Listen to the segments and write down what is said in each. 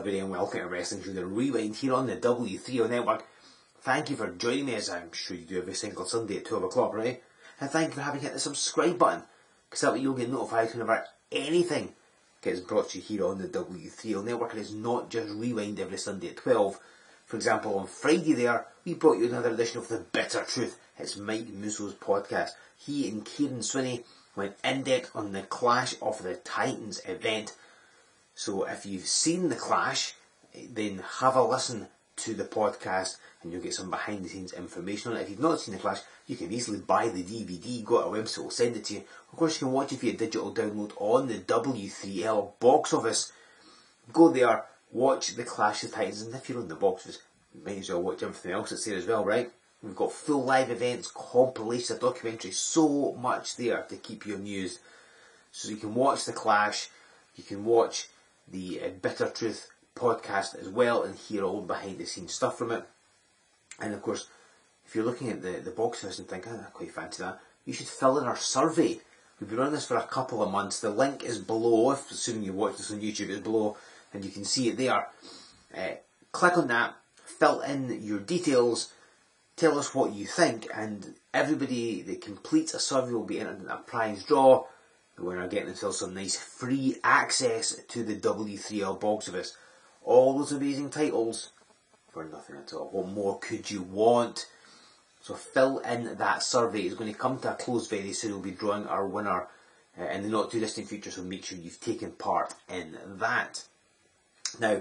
very and welcome to Wrestling Showdown Rewind here on the W3L Network. Thank you for joining me, as I'm sure you do every single Sunday at 12 o'clock, right? And thank you for having hit the subscribe button, because that way you'll get notified whenever anything gets brought to you here on the W3L Network. And it's not just Rewind every Sunday at 12. For example, on Friday there, we brought you another edition of The Bitter Truth. It's Mike Musso's podcast. He and Kieran Swinney went in-depth on the Clash of the Titans event. So if you've seen the Clash, then have a listen to the podcast and you'll get some behind the scenes information on it. If you've not seen the Clash, you can easily buy the DVD, go to our website, we'll send it to you. Of course, you can watch it via digital download on the W3L box office. Go there, watch the Clash of the Titans, and if you're on the box office, you might as well watch everything else that's there as well, right? We've got full live events, compilations, documentaries, so much there to keep you amused. So you can watch the Clash, you can watch the Bitter Truth podcast as well and hear all behind the scenes stuff from it. And of course, if you're looking at the box office and thinking, I quite fancy that, you should fill in our survey. We've been running this for a couple of months. The link is below, assuming you watch this on YouTube, it's below, and you can see it there. Click on that, fill in your details, tell us what you think, and everybody that completes a survey will be entered in a prize draw. The winner getting themselves some nice free access to the W3L box office. All those amazing titles for nothing at all. What more could you want? So fill in that survey. It's going to come to a close very soon. We'll be drawing our winner in the not too distant future, so make sure you've taken part in that. Now,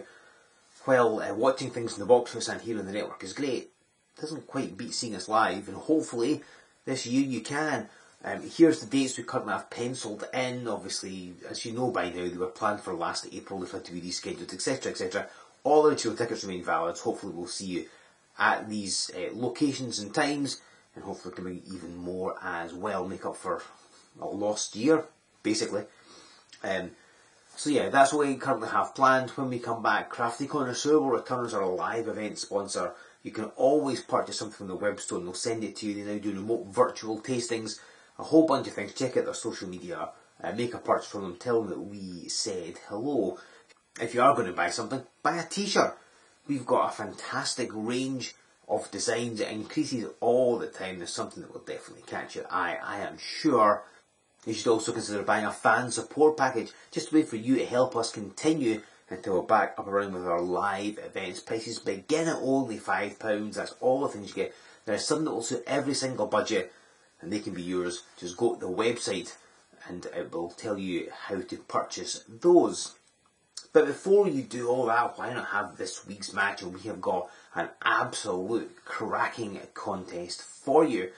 while watching things in the box office and here on the network is great, it doesn't quite beat seeing us live, and hopefully this year you can. Here's the dates we currently have penciled in. Obviously, as you know by now, they were planned for last April, they've had to be rescheduled, etc, etc. All original tickets remain valid. Hopefully we'll see you at these locations and times, and hopefully can bring even more as well, make up for a lost year, basically. So yeah, that's what we currently have planned. When we come back, Crafty Connoisseur will return as our live event sponsor. You can always purchase something from the web store and they'll send it to you. They now do remote virtual tastings, a whole bunch of things. Check out their social media, make a purchase from them, tell them that we said hello. If you are going to buy something, buy a t-shirt. We've got a fantastic range of designs. It increases all the time. There's something that will definitely catch your eye, I am sure. You should also consider buying a fan support package, just a way for you to help us continue until we're back up and running with our live events. Prices begin at only £5. That's all the things you get. There's some that will suit every single budget, and they can be yours. Just go to the website and it will tell you how to purchase those. But before you do all that, why not have this week's match? And we have got an absolute cracking contest for you.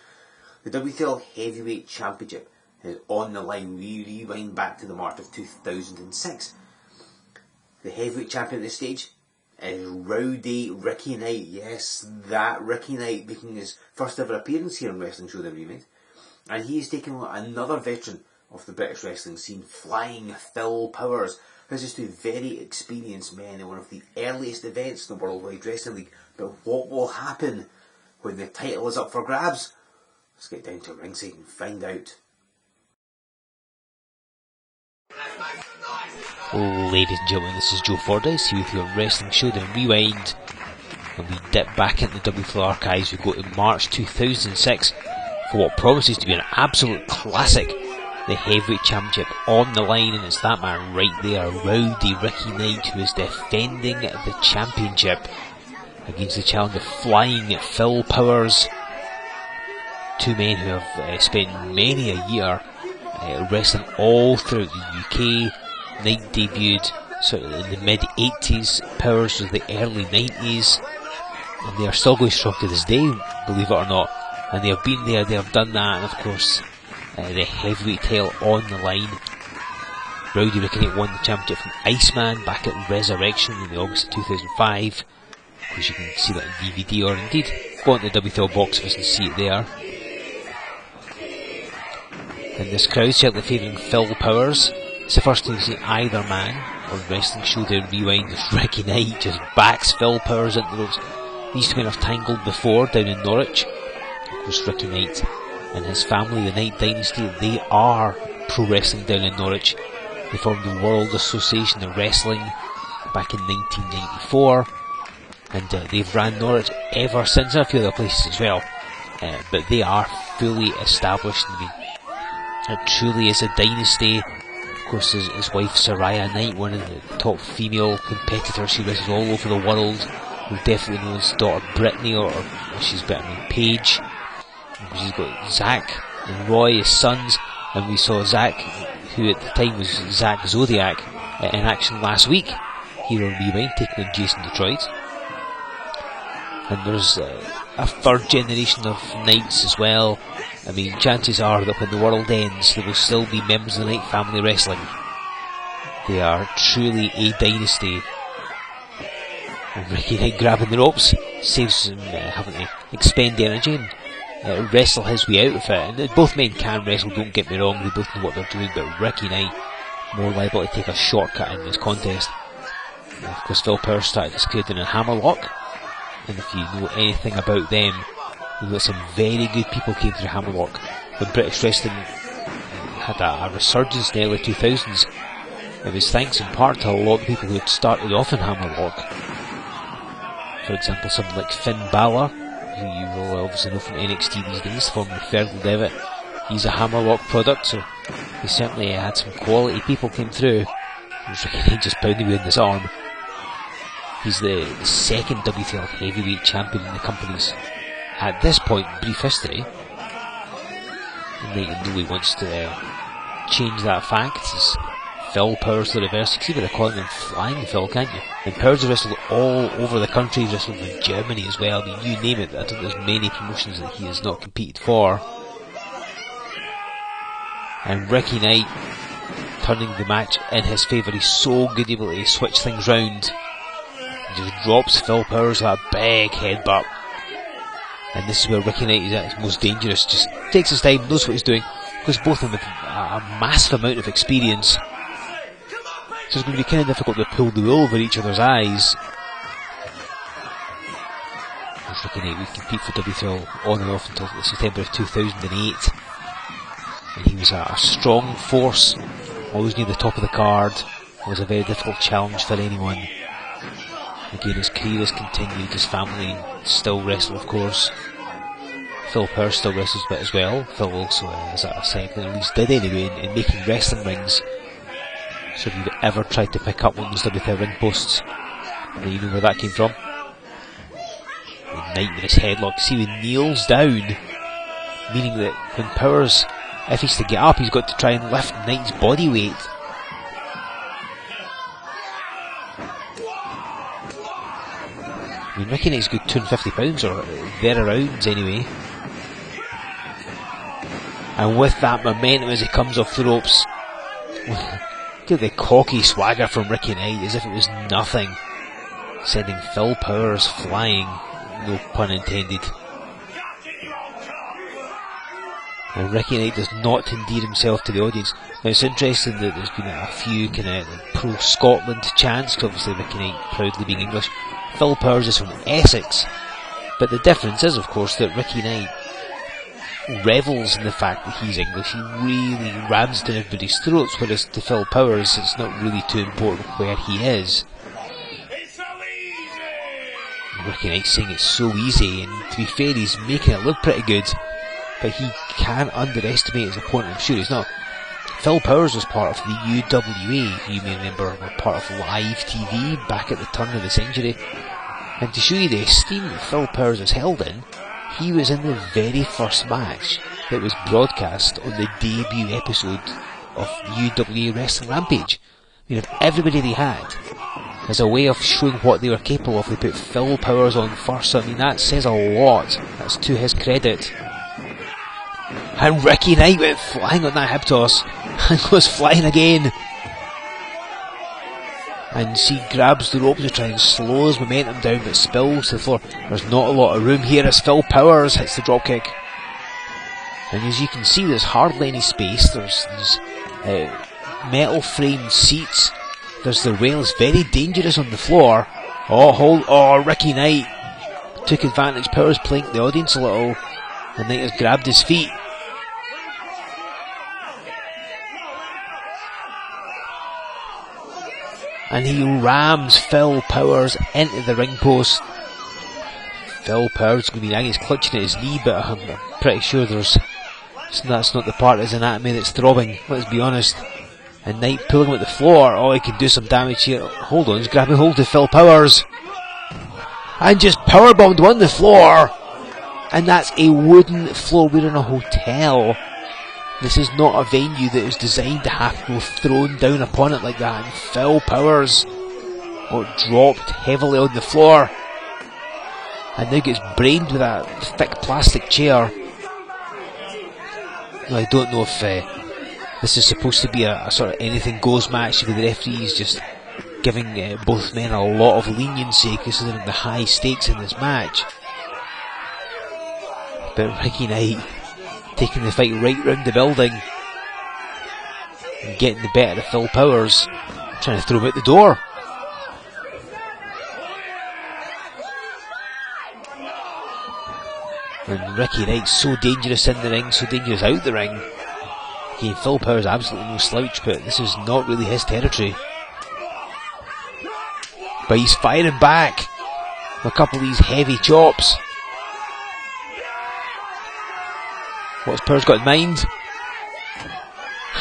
The W3L Heavyweight Championship is on the line. We rewind back to the March of 2006. The heavyweight champion at this stage is Rowdy Ricky Knight. Yes, that Ricky Knight making his first ever appearance here on Wrestling Showdown Rewind. And he is taking on another veteran of the British wrestling scene, Flying Phil Powers. These are two very experienced men in one of the earliest events in the Worldwide Wrestling League. But what will happen when the title is up for grabs? Let's get down to ringside and find out. Ladies and gentlemen, this is Joe Fordyce here with your Wrestling Showdown Rewind, and we dip back into the W3L archives. We go to March 2006 for what promises to be an absolute classic, the Heavyweight Championship on the line, and it's that man right there, Rowdy Ricky Knight, who is defending the championship against the challenger Flying Phil Powers. Two men who have spent many a year wrestling all throughout the UK. Knight debuted sort of in the mid-80s, Powers was the early 90s, and they are still going strong to this day, believe it or not. And they have been there, they have done that, and of course the heavyweight title on the line. Rowdy Ricky Knight won the championship from Iceman back at Resurrection in August of 2005. Of course you can see that on DVD, or indeed go on to the W3L box office and see it there. And this crowd certainly favouring Phil Powers. It's the first time you've seen either man on Wrestling Showdown Rewind as Ricky Knight just backs Phil Powers into the ropes. These two men have tangled before down in Norwich. Of course, Ricky Knight and his family, the Knight Dynasty, they are pro wrestling down in Norwich. They formed the World Association of Wrestling, back in 1994, and they've ran Norwich ever since, and a few other places as well. But they are fully established. I mean, it truly is a dynasty. Of course, his wife Saraya Knight, one of the top female competitors. She wrestles all over the world. We definitely know his daughter Brittany, or she's better known Paige. She's got Zach and Roy, his sons, and we saw Zach, who at the time was Zach Zodiac, in action last week here on Rewind, taking on Jason Detroit. And there's a third generation of Knights as well. I mean, chances are that when the world ends, there will still be members of the Knight family wrestling. They are truly a dynasty. And Ricky Knight grabbing the ropes saves him having to expend energy and wrestle his way out of it. And both men can wrestle, don't get me wrong, they both know what they're doing, but Ricky Knight more liable to take a shortcut in this contest. And of course, Phil Power started this career in a Hammerlock, and if you know anything about them, you know that some very good people came through Hammerlock. When British wrestling had a resurgence in the early 2000s, it was thanks in part to a lot of people who had started off in Hammerlock. For example, someone like Finn Balor, who you will obviously know from NXT these days, formerly Fergal Devitt. He's a Hammerlock product, so he certainly had some quality people came through. There's Ricky Knight just pounding with his arm. He's the second W3L Heavyweight Champion in the company's, at this point, brief history. And Knight really wants to change that fact. It's Phil Powers the reverse. You can see what they're calling him, Flying Phil, can't you? And Powers has wrestled all over the country. He's wrestled in Germany as well. I mean, you name it. I don't think there's many promotions that he has not competed for. And Ricky Knight turning the match in his favour. He's so good able to switch things round. He just drops Phil Powers with a big headbutt. And this is where Ricky Knight is at his most dangerous. Just takes his time, knows what he's doing, because both of them have a massive amount of experience. So it's going to be kind of difficult to pull the wool over each other's eyes. As Ricky Knight would compete for W3L on and off until September of 2008. And he was a strong force, always near the top of the card. It was a very difficult challenge for anyone. Again, his career has continued, his family still wrestle, of course. Phil Powers still wrestles a bit as well. Phil also, as I said, at least did anyway, in making wrestling rings. So if you've ever tried to pick up one of those W3L ring posts, then you know where that came from. And Knight with his headlock, see he kneels down, meaning that when Powers, if he's to get up, he's got to try and lift Knight's body weight. I mean, Ricky Knight's good £250 or thereabouts anyway. And with that momentum as he comes off the ropes, look at the cocky swagger from Ricky Knight, as if it was nothing, sending Phil Powers flying, no pun intended. And Ricky Knight does not endear himself to the audience. Now it's interesting that there's been a few kind of pro-Scotland chants, because obviously Ricky Knight proudly being English. Phil Powers is from Essex, but the difference is, of course, that Ricky Knight revels in the fact that he's English. He really rams down everybody's throats, whereas to Phil Powers it's not really too important where he is. Ricky Knight's saying it's so easy, and to be fair, he's making it look pretty good, but he can't underestimate his opponent. I'm sure he's not. Phil Powers was part of the UWA, you may remember, were part of live TV back at the turn of the century. And to show you the esteem that Phil Powers is held in, he was in the very first match that was broadcast on the debut episode of UWA Wrestling Rampage. I mean, of everybody they had, as a way of showing what they were capable of, they put Phil Powers on first. So, I mean, that says a lot. That's to his credit. And Ricky Knight went flying on that hip toss and goes flying again. And she grabs the rope to try and slow his momentum down, but spills to the floor. There's not a lot of room here as Phil Powers hits the dropkick. And as you can see, there's hardly any space. There's metal framed seats. There's the rails, very dangerous on the floor. Ricky Knight took advantage. Powers playing the audience a little, and Knight has grabbed his feet. and he rams Phil Powers into the ring post. Phil Powers is going to be angry, he's clutching at his knee, but I'm pretty sure that's not the part of his anatomy that's throbbing, let's be honest. And Knight pulling him at the floor. Oh, he can do some damage here. Hold on, he's grabbing hold of Phil Powers. And just powerbombed him on the floor. And that's a wooden floor. We're in a hotel. This is not a venue that is designed to have people thrown down upon it like that. And Phil Powers dropped heavily on the floor. And now gets brained with that thick plastic chair. I don't know if this is supposed to be a sort of anything goes match with the referees just giving both men a lot of leniency considering the high stakes in this match. But Ricky Knight taking the fight right round the building and getting the better of Phil Powers, trying to throw him out the door. And Ricky Knight's so dangerous in the ring, so dangerous out the ring. Again, Phil Powers absolutely no slouch, but this is not really his territory. But he's firing back with a couple of these heavy chops. What's Powers got in mind?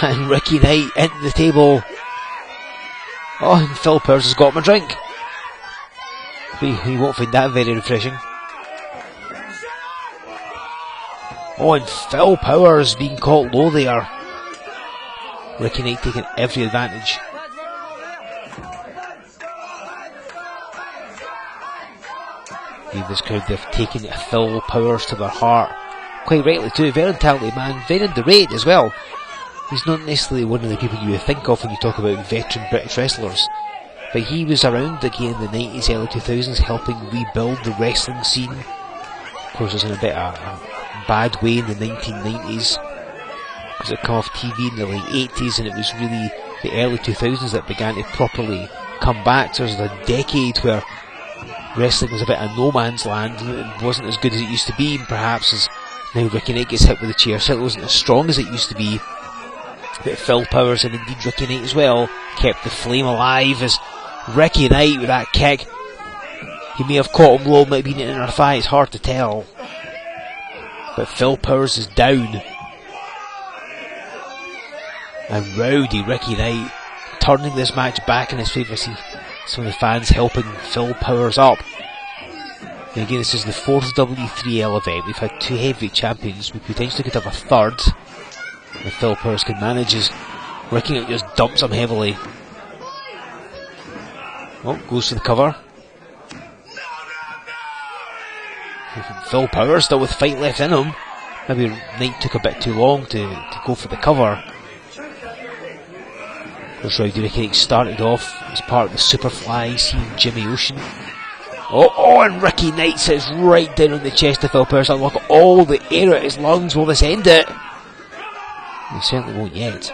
And Ricky Knight into the table. Oh, and Phil Powers has got him a drink. But he won't find that very refreshing. Oh, and Phil Powers being caught low there. Ricky Knight taking every advantage. This crowd, they've taken Phil Powers to their heart. Quite rightly too, very talented man, very underrated as well. He's not necessarily one of the people you would think of when you talk about veteran British wrestlers. But he was around again in the 90s, early 2000s, helping rebuild the wrestling scene. Of course, it was in a bit of a bad way in the 1990s. Because it came off TV in the late 80s, and it was really the early 2000s that began to properly come back. So it was a decade where wrestling was a bit of no man's land, and it wasn't as good as it used to be, perhaps as now Ricky Knight gets hit with a chair. Certainly wasn't as strong as it used to be. But Phil Powers, and indeed Ricky Knight as well, kept the flame alive as Ricky Knight with that kick. He may have caught him low, might have been in her thigh, it's hard to tell. But Phil Powers is down. And Rowdy Ricky Knight turning this match back in his favour. See some of the fans helping Phil Powers up. And again, this is the 4th W3L event. We've had 2 heavyweight champions. We potentially could have a third if Phil Powers can manage his. Ricky Knight just dumps him heavily. Oh, goes for the cover. Phil Powers still with fight left in him. Maybe Knight took a bit too long to go for the cover. There's Rowdy Ricky Knight started off as part of the Superfly seeing Jimmy Ocean. Oh, and Ricky Knight sits right down on the chest of Phil Powers. Unlock all the air out his lungs. Will this end it? He certainly won't yet.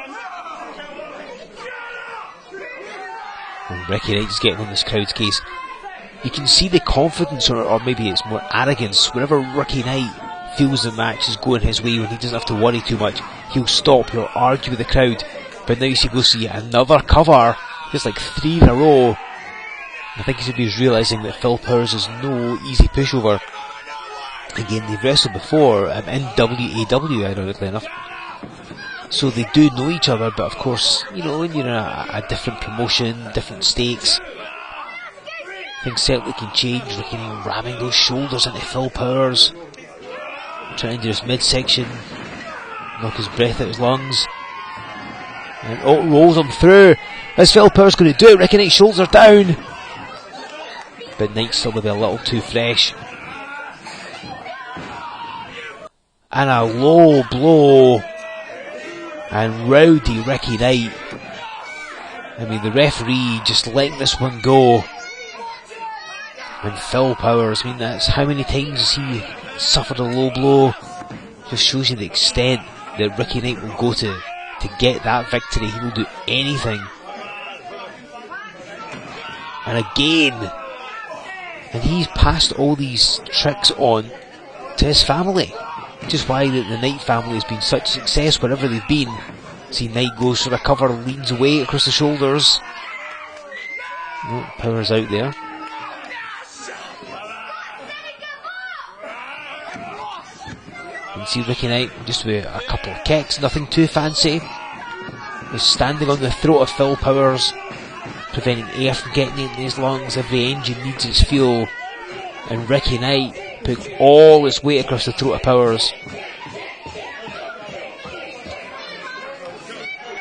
And Ricky Knight's getting on this crowd's case. You can see the confidence, or maybe it's more arrogance, whenever Ricky Knight feels the match is going his way, when he doesn't have to worry too much, he'll stop, he'll argue with the crowd. But now you see, go see another cover. It's like 3 in a row. I think he's realising that Phil Powers is no easy pushover. Again, they've wrestled before in WAW, ironically enough. So they do know each other, but of course, you know, when you're in a different promotion, different stakes, things certainly can change. Ricky ramming those shoulders into Phil Powers, trying to do his midsection, knock his breath out his lungs. And rolls him through. Is Phil Powers going to do it? Ricky Knight's shoulders are down. But Knight's still maybe a little too fresh. And a low blow. And Rowdy Ricky Knight. I mean, the referee just letting this one go. And Phil Powers, I mean, that's how many times he suffered a low blow. Just shows you the extent that Ricky Knight will go to get that victory. He will do anything. And again, and he's passed all these tricks on to his family, which is why the Knight family has been such a success wherever they've been. See, Knight goes for the cover, leans away across the shoulders. No, Powers out there. And see Ricky Knight just with a couple of kicks, nothing too fancy. He's standing on the throat of Phil Powers, preventing air from getting into his lungs. Every engine needs its fuel, and Ricky Knight put all his weight across the throat of Powers.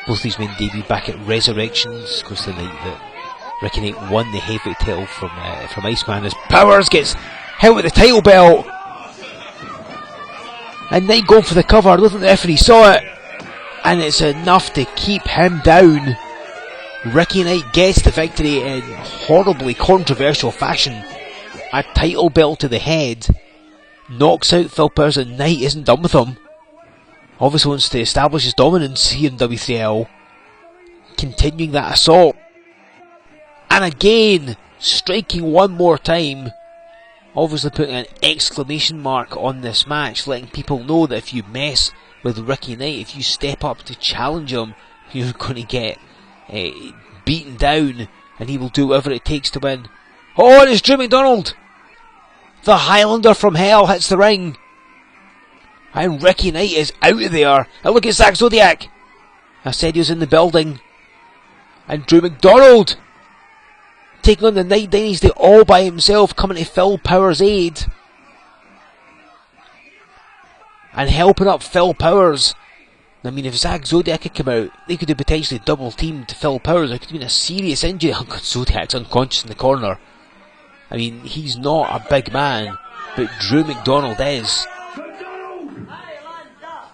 Both these men debuted back at Resurrections, of course the night that Ricky Knight won the heavyweight title from Iceman, as Powers gets hit with the title belt. And Knight going for the cover. I don't think the referee saw it, and it's enough to keep him down. Ricky Knight gets the victory in horribly controversial fashion. A title belt to the head, knocks out Phil Powers, and Knight isn't done with him. Obviously wants to establish his dominance here in W3L, continuing that assault. And again, striking one more time, obviously putting an exclamation mark on this match, letting people know that if you mess with Ricky Knight, if you step up to challenge him, you're going to get beaten down, and he will do whatever it takes to win. Oh, and it's Drew McDonald! The Highlander from Hell hits the ring. And Ricky Knight is out of there. And look at Zack Zodiac. I said he was in the building. And Drew McDonald taking on the Knight Dynasty all by himself, coming to Phil Powers' aid. And helping up Phil Powers. I mean, if Zack Zodiac had come out, they could have potentially double teamed Phil Powers. There could have been a serious injury. Oh God, Zodiac's unconscious in the corner. I mean, he's not a big man, but Drew McDonald is.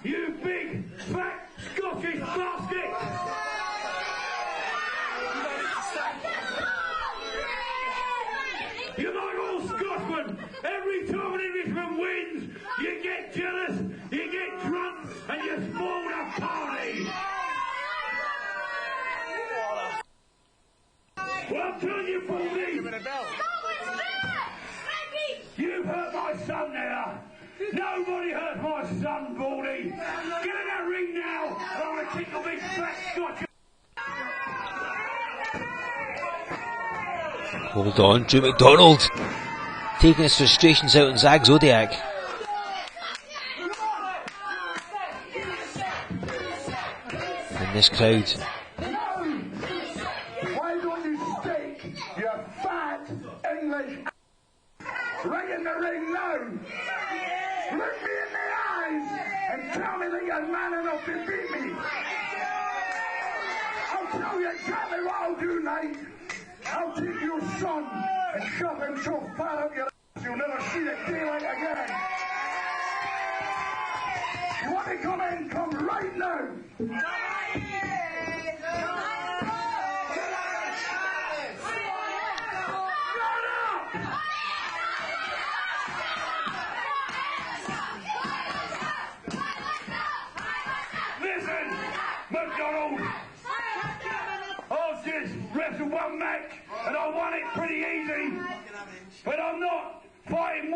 You big, fat, Scottish bastard! You're like all Scotchmen. Every time an Englishman wins, you get jealous, you get drunk, and you spoil the party. Well, I'm telling you, Baldy, you've hurt my son now. Nobody hurt my son, Baldy. Get in that ring now. I want to kick the big fat Scotch. Hold on, Drew McDonald taking his frustrations out on Zack Zodiac. And this crowd. Why don't you stake your fat English right in the ring now? Look me in the eyes and tell me that you're man enough to beat me. I'll tell you exactly what I'll do, Knight. I'll take your son and shove him so far up your ass you'll never see the daylight again. You want to come in? Come right now. Listen, McDonald, I've just wrestled one match and I won it pretty easy, but I'm not fighting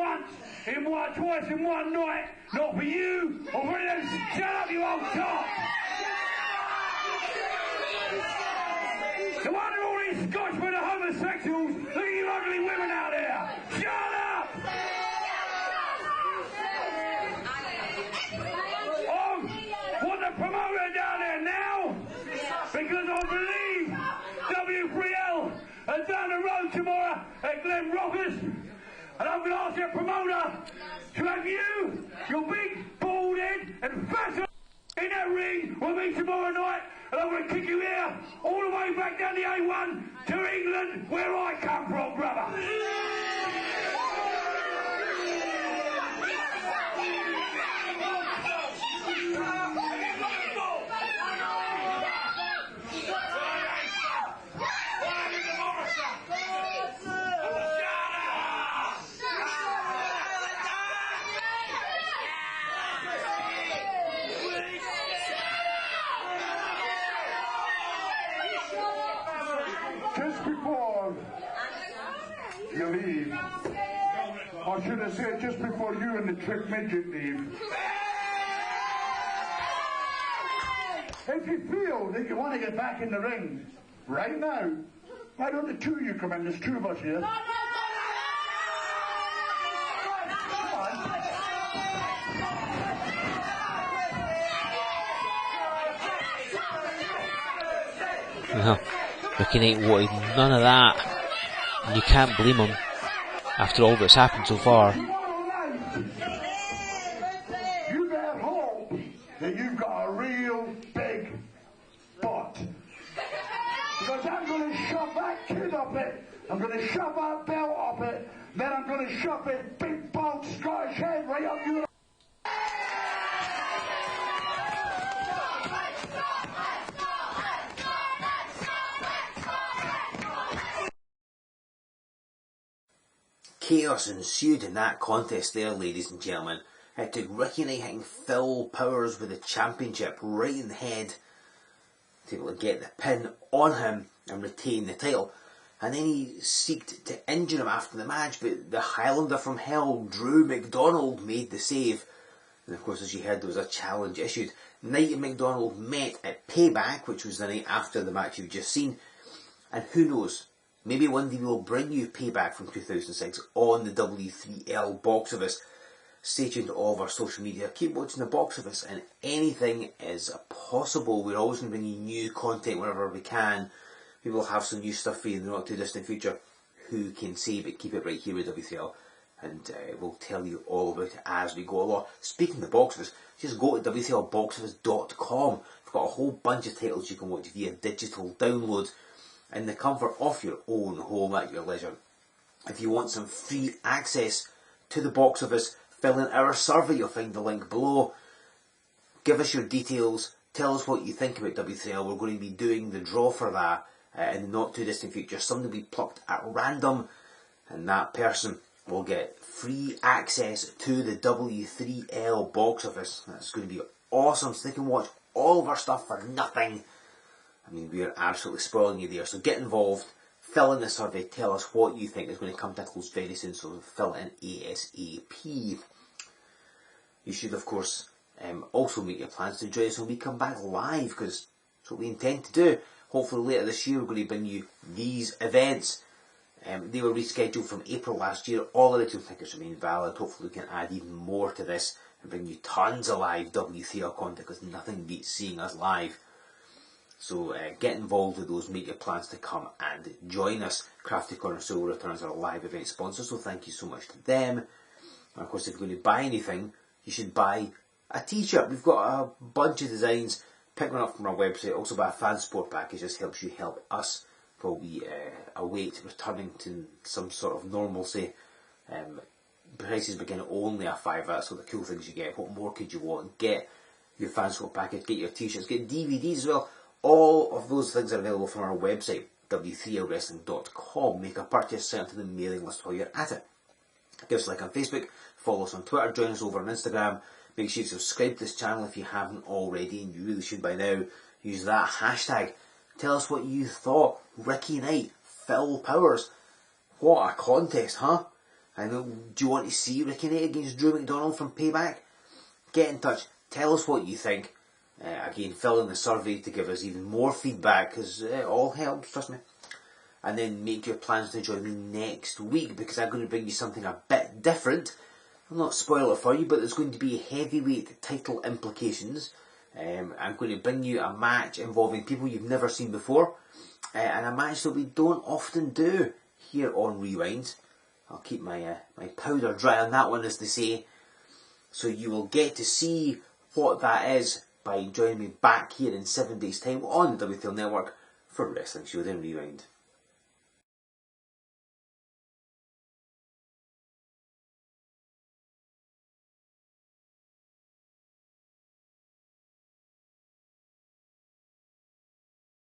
twice in one night, not for you or for any of them. Shut up, you old top! No wonder all these Scotchmen are homosexuals. Look at you ugly women out there. Shut up! I want the promoter down there now because I believe W3L are down the road tomorrow at Glen Rockers, and I'm going to ask your promoter to have you, your big bald head and fat in that ring with me tomorrow night, and I'm going to kick you here all the way back down the A1 to England, where I come from, brother. Just before you leave, I should have said just before you and the trick midget leave, if you feel that you want to get back in the ring right now, Why don't the two of you come in? There's two of us here. Well, Ricky Knight wanted none of that, and you can't blame him after all that's happened so far. You better hope that you've got a real big butt. Because I'm going to shove that kid up it, I'm going to shove that belt up it, then I'm going to shove this big bald Scottish head right up your... Chaos ensued in that contest there, ladies and gentlemen. It took Ricky Knight hitting Phil Powers with the championship right in the head to be able to get the pin on him and retain the title. And then he seeked to injure him after the match, but the Highlander from Hell, Drew McDonald, made the save. And of course, as you heard, there was a challenge issued. Knight and McDonald met at Payback, which was the night after the match you've just seen. And who knows, maybe one day we'll bring you Payback from 2006 on the W3L box office. Stay tuned to all of our social media. Keep watching the box office, and anything is possible. We're always going to bring you new content whenever we can. We will have some new stuff for you in the not too distant future. Who can say, but keep it right here with W3L. And we'll tell you all about it as we go along. Speaking of the box office, just go to W3LBoxOffice.com. We've got a whole bunch of titles you can watch via digital download in the comfort of your own home at your leisure. If you want some free access to the box office, fill in our survey. You'll find the link below. Give us your details. Tell us what you think about W3L. We're going to be doing the draw for that in the not too distant future. Somebody will be plucked at random, and that person will get free access to the W3L box office. That's going to be awesome, so they can watch all of our stuff for nothing. I mean, we are absolutely spoiling you there. So get involved, fill in the survey, tell us what you think is going to come to a close very soon, so fill it in ASAP. You should, of course, also make your plans to join us when we come back live, because that's what we intend to do. Hopefully later this year we're going to bring you these events. They were rescheduled from April last year. All original tickets remain valid. Hopefully we can add even more to this and bring you tons of live W3L content, because nothing beats seeing us live. So get involved with those, make your plans to come and join us. Crafty Corner Soul returns our live event sponsor, so thank you so much to them. And of course, if you're going to buy anything, you should buy a t-shirt. We've got a bunch of designs. Pick one up from our website. Also buy a fan support package. Just helps you help us while we await returning to some sort of normalcy. Prices begin only a £5. That's all the cool things you get. What more could you want? Get your fan support package, get your t-shirts, get DVDs as well. All of those things are available from our website, W3LWrestling.com. Make a purchase, sign up to the mailing list while you're at it. Give us a like on Facebook, follow us on Twitter, join us over on Instagram. Make sure you subscribe to this channel if you haven't already, and you really should by now. Use that hashtag. Tell us what you thought. Ricky Knight, Phil Powers. What a contest, huh? I know. Do you want to see Ricky Knight against Drew McDonald from Payback? Get in touch. Tell us what you think. Again, fill in the survey to give us even more feedback, because it all helps, trust me. And then make your plans to join me next week, because I'm going to bring you something a bit different. I'll not spoil it for you, but there's going to be heavyweight title implications. I'm going to bring you a match involving people you've never seen before, and a match that we don't often do here on Rewind. I'll keep my powder dry on that one, as they say. So you will get to see what that is by joining me back here in 7 days' time on the W3L Network for Wrestling Showdown Rewind.